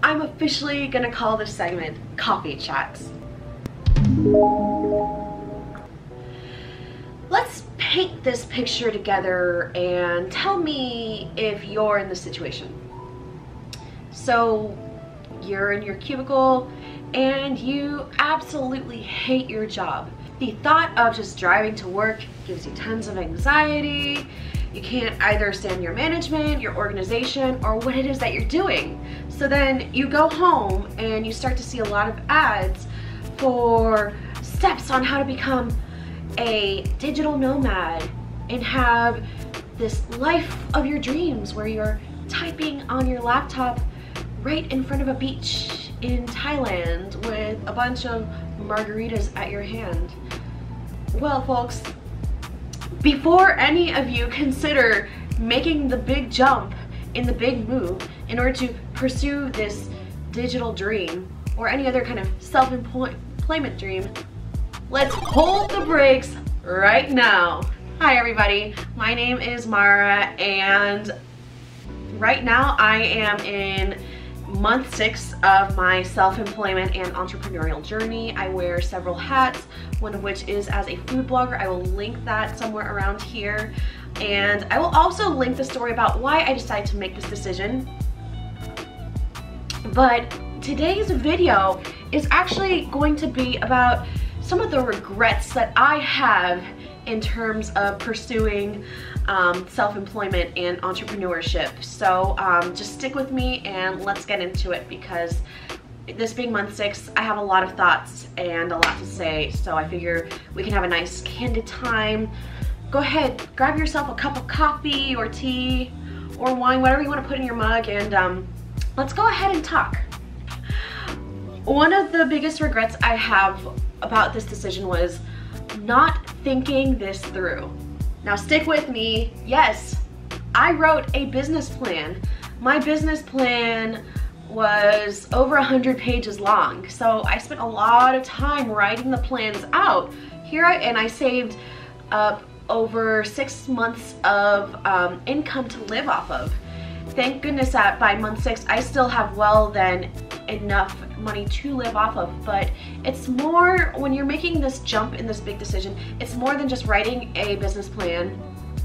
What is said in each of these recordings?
I'm officially gonna call this segment Coffee Chats. Let's paint this picture together and tell me if you're in this situation. So you're in your cubicle and you absolutely hate your job. The thought of just driving to work gives you tons of anxiety. You can't either stand your management, your organization, or what it is that you're doing. So then you go home and you start to see a lot of ads for steps on how to become a digital nomad and have this life of your dreams where you're typing on your laptop right in front of a beach in Thailand with a bunch of margaritas at your hand. Well, folks, before any of you consider making the big jump in the big move in order to pursue this digital dream or any other kind of self-employment dream, let's hold the brakes right now. Hi everybody, my name is Mara and right now I am in month 6 of my self-employment and entrepreneurial journey. I wear several hats, one of which is as a food blogger. I will link that somewhere around here. And I will also link the story about why I decided to make this decision. But today's video is actually going to be about some of the regrets that I have in terms of pursuing self-employment and entrepreneurship. So just stick with me and let's get into it, because this being month 6, I have a lot of thoughts and a lot to say. So I figure we can have a nice candid time. Go ahead, grab yourself a cup of coffee or tea or wine, whatever you want to put in your mug, and let's go ahead and talk. One of the biggest regrets I have about this decision was not thinking this through. Now stick with me. Yes, I wrote a business plan. My business plan was over 100 pages long, so I spent a lot of time writing the plans out. And I saved up over 6 months of income to live off of. Thank goodness that by month 6 I still have well then enough money to live off of. But it's more, when you're making this jump in this big decision, it's more than just writing a business plan,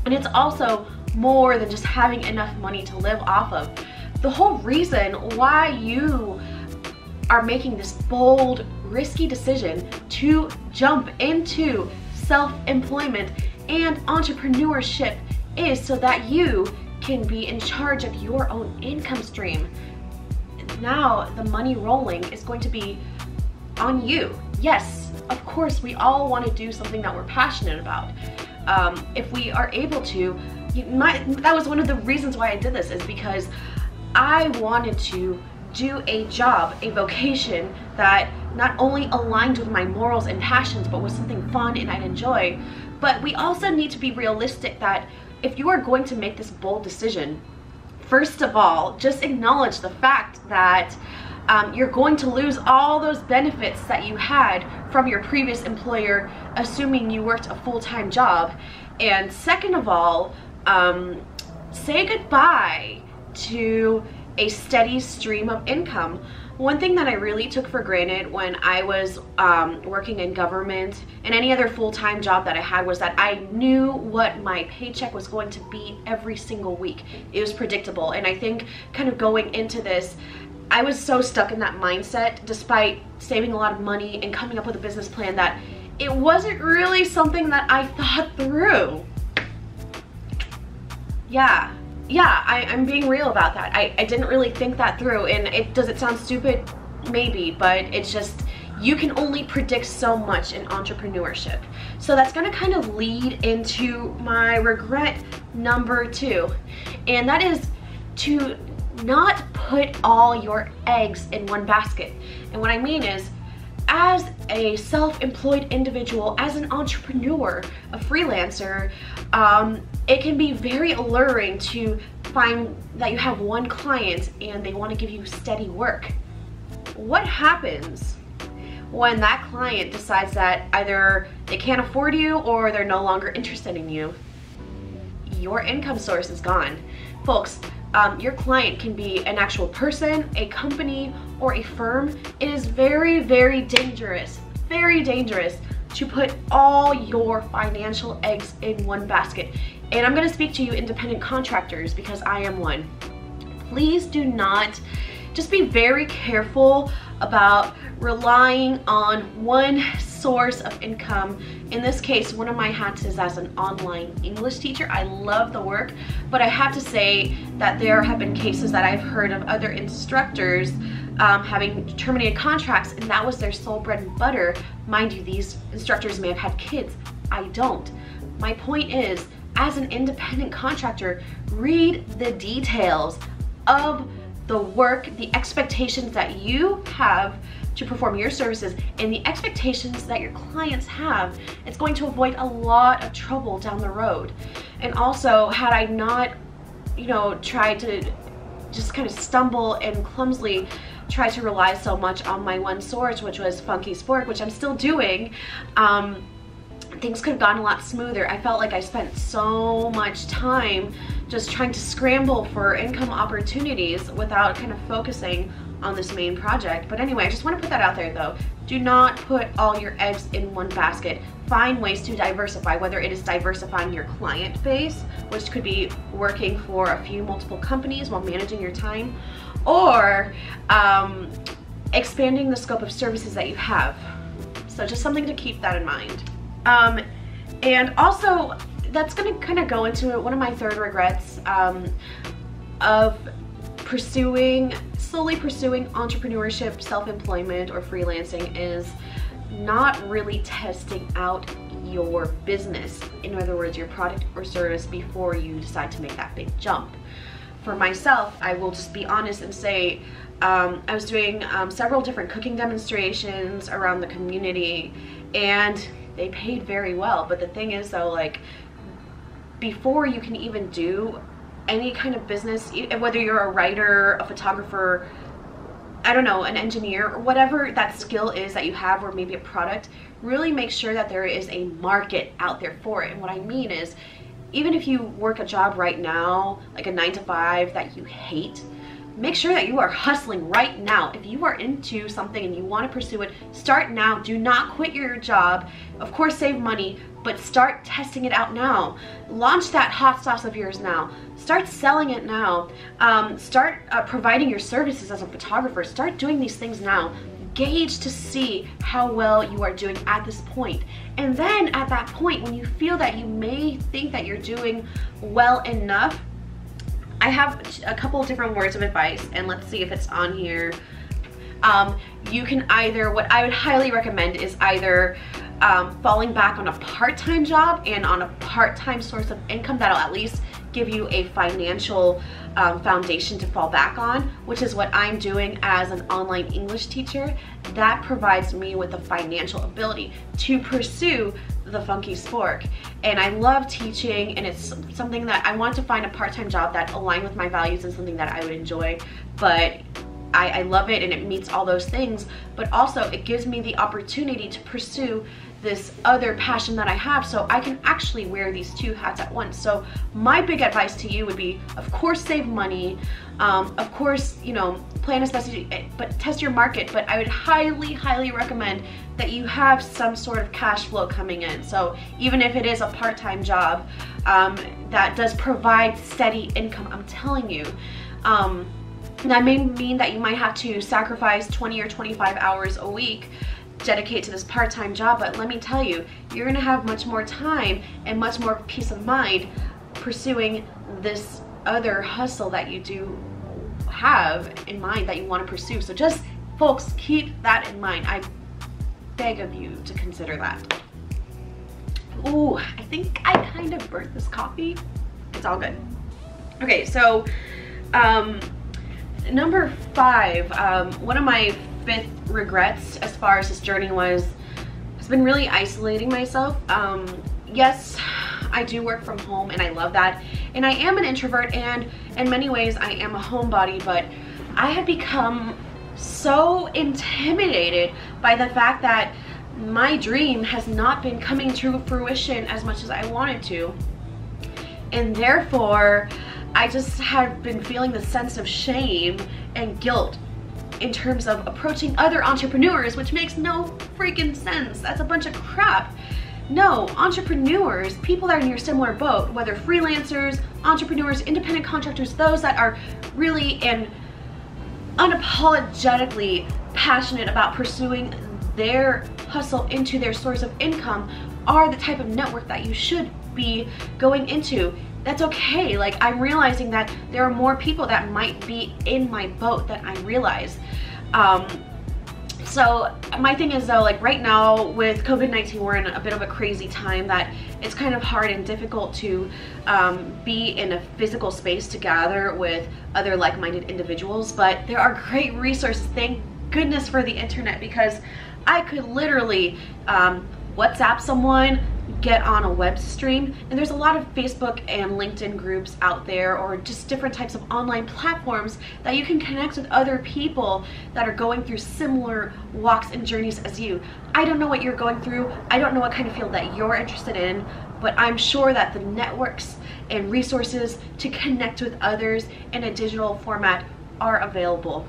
and it's also more than just having enough money to live off of. The whole reason why you are making this bold, risky decision to jump into self-employment and entrepreneurship is so that you can be in charge of your own income stream. Now the money rolling is going to be on you. Yes, of course, we all want to do something that we're passionate about. If we are able to, that was one of the reasons why I did this, is because I wanted to do a job, a vocation that not only aligned with my morals and passions, but was something fun and I'd enjoy. But we also need to be realistic that if you are going to make this bold decision, first of all, just acknowledge the fact that you're going to lose all those benefits that you had from your previous employer, assuming you worked a full-time job. And second of all, say goodbye to a steady stream of income. One thing that I really took for granted when I was working in government and any other full-time job that I had was that I knew what my paycheck was going to be every single week. It was predictable, and I think kind of going into this, I was so stuck in that mindset despite saving a lot of money and coming up with a business plan that it wasn't really something that I thought through. Yeah, I'm being real about that. I didn't really think that through, and does it sound stupid? Maybe, but it's just, you can only predict so much in entrepreneurship. So that's gonna kind of lead into my regret number 2, and that is to not put all your eggs in one basket. And what I mean is, as a self-employed individual, as an entrepreneur, a freelancer, it can be very alluring to find that you have one client and they want to give you steady work. What happens when that client decides that either they can't afford you or they're no longer interested in you? Your income source is gone. Folks, your client can be an actual person, a company, or a firm, it is very, very dangerous to put all your financial eggs in one basket. And I'm going to speak to you independent contractors because I am one. Please do not, just be very careful about relying on one source of income. In this case, one of my hats is as an online English teacher. I love the work, but I have to say that there have been cases that I've heard of other instructors having terminated contracts, and that was their sole bread and butter. Mind you, these instructors may have had kids. I don't. My point is, as an independent contractor, read the details of the work, the expectations that you have to perform your services, and the expectations that your clients have. It's going to avoid a lot of trouble down the road. And also, had I not, tried to just kind of stumble and clumsily try to rely so much on my one source, which was Funky Spork, which I'm still doing, things could have gone a lot smoother. I felt like I spent so much time just trying to scramble for income opportunities without kind of focusing on this main project. But anyway, I just want to put that out there though. Do not put all your eggs in one basket. Find ways to diversify, whether it is diversifying your client base, which could be working for a few multiple companies while managing your time, or expanding the scope of services that you have. So just something to keep that in mind. And also, that's going to kind of go into one of my third regrets of slowly pursuing entrepreneurship, self-employment, or freelancing is not really testing out your business. In other words, your product or service before you decide to make that big jump. For myself, I will just be honest and say, I was doing several different cooking demonstrations around the community, and they paid very well. But the thing is though, like, before you can even do any kind of business, whether you're a writer, a photographer, I don't know, an engineer, or whatever that skill is that you have, or maybe a product, really make sure that there is a market out there for it. And what I mean is, even if you work a job right now, like a 9-to-5 that you hate, make sure that you are hustling right now. If you are into something and you want to pursue it, start now. Do not quit your job. Of course, save money, but start testing it out now. Launch that hot sauce of yours now. Start selling it now. Start providing your services as a photographer. Start doing these things now. Gauge to see how well you are doing at this point. And then at that point, when you feel that you may think that you're doing well enough, I have a couple of different words of advice, and let's see if it's on here. You can either, what I would highly recommend is either falling back on a part-time job and on a part-time source of income that'll at least give you a financial foundation to fall back on, which is what I'm doing as an online English teacher. That provides me with the financial ability to pursue the Funky Spork. And I love teaching, and it's something that I want to find a part-time job that aligned with my values and something that I would enjoy. But I love it, and it meets all those things, but also it gives me the opportunity to pursue this other passion that I have, so I can actually wear these two hats at once. So my big advice to you would be, of course, save money, of course, plan as best as you, but test your market. But I would highly, highly recommend that you have some sort of cash flow coming in. So even if it is a part-time job, that does provide steady income, I'm telling you. That may mean that you might have to sacrifice 20 or 25 hours a week, dedicate to this part-time job, but let me tell you, you're gonna have much more time and much more peace of mind pursuing this other hustle that you do have in mind that you want to pursue. So just, folks, keep that in mind. I beg of you to consider that. Ooh, I think I kind of burnt this coffee. It's all good. Okay, so number 5, one of my 5th regrets as far as this journey has been really isolating myself. Yes, I do work from home and I love that, and I am an introvert, and in many ways I am a homebody, but I had become so intimidated by the fact that my dream has not been coming to fruition as much as I wanted to, and therefore I just have been feeling the sense of shame and guilt in terms of approaching other entrepreneurs, which makes no freaking sense. That's a bunch of crap. No, entrepreneurs, people that are in your similar boat, whether freelancers, entrepreneurs, independent contractors, those that are really and unapologetically passionate about pursuing their hustle into their source of income, are the type of network that you should be going into. That's okay. Like, I'm realizing that there are more people that might be in my boat than I realize. So my thing is though, like right now with COVID-19, we're in a bit of a crazy time that it's kind of hard and difficult to be in a physical space to gather with other like-minded individuals, but there are great resources. Thank goodness for the internet, because I could literally WhatsApp someone, get on a web stream, and there's a lot of Facebook and LinkedIn groups out there, or just different types of online platforms that you can connect with other people that are going through similar walks and journeys as you. I don't know what you're going through, I don't know what kind of field that you're interested in, but I'm sure that the networks and resources to connect with others in a digital format are available.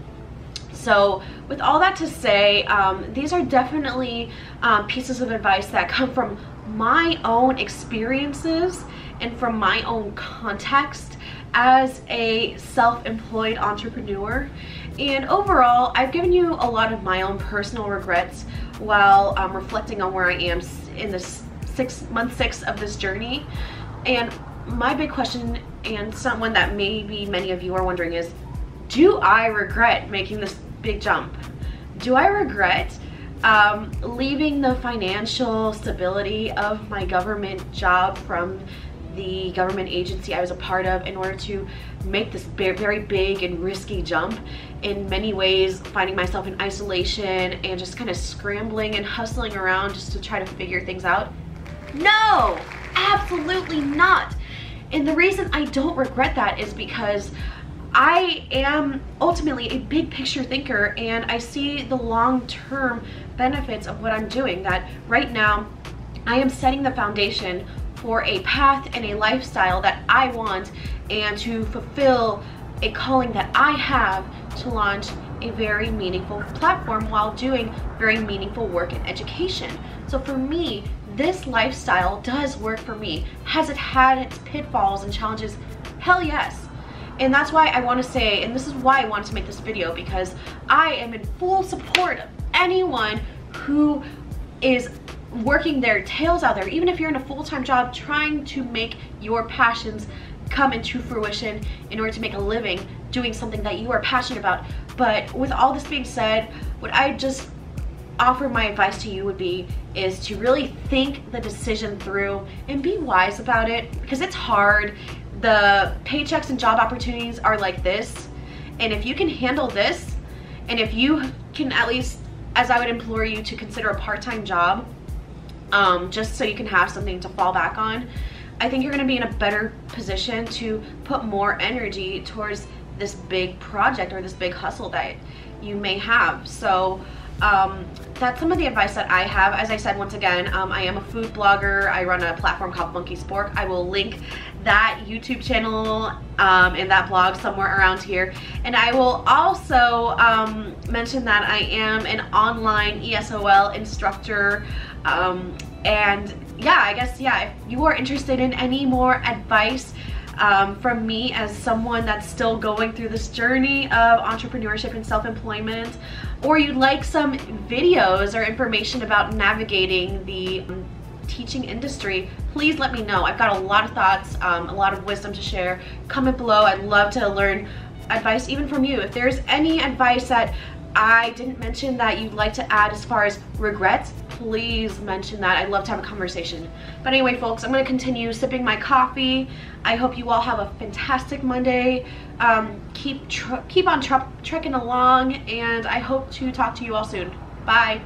So with all that to say, these are definitely pieces of advice that come from my own experiences and from my own context as a self-employed entrepreneur. And overall, I've given you a lot of my own personal regrets while reflecting on where I am in this month six of this journey. And my big question, and someone that maybe many of you are wondering, is, do I regret making this big jump? Do I regret leaving the financial stability of my government job from the government agency I was a part of in order to make this very big and risky jump? In many ways, finding myself in isolation and just kind of scrambling and hustling around just to try to figure things out? No, absolutely not. And the reason I don't regret that is because I am ultimately a big picture thinker, and I see the long-term benefits of what I'm doing. That right now I am setting the foundation for a path and a lifestyle that I want, and to fulfill a calling that I have to launch a very meaningful platform while doing very meaningful work in education. So for me, this lifestyle does work for me. Has it had its pitfalls and challenges? Hell yes. And that's why I want to say, and this is why I wanted to make this video, because I am in full support of anyone who is working their tails out there, even if you're in a full-time job trying to make your passions come into fruition in order to make a living doing something that you are passionate about. But with all this being said, what I just offer my advice to you is to really think the decision through and be wise about it, because it's hard. The paychecks and job opportunities are like this, and if you can handle this, and if you can at least, as I would implore you to consider a part-time job, just so you can have something to fall back on, I think you're going to be in a better position to put more energy towards this big project or this big hustle that you may have. So that's some of the advice that I have. As I said, once again, I am a food blogger. I run a platform called Monkey Spork. I will link that YouTube channel and that blog somewhere around here. And I will also mention that I am an online ESOL instructor. And yeah, I guess, yeah, if you are interested in any more advice from me as someone that's still going through this journey of entrepreneurship and self-employment, or you'd like some videos or information about navigating the teaching industry, please let me know. I've got a lot of thoughts, a lot of wisdom to share. Comment below. I'd love to learn advice even from you. If there's any advice that I didn't mention that you'd like to add as far as regrets, please mention that. I'd love to have a conversation. But anyway, folks, I'm going to continue sipping my coffee. I hope you all have a fantastic Monday. Keep on trekking along, and I hope to talk to you all soon. Bye.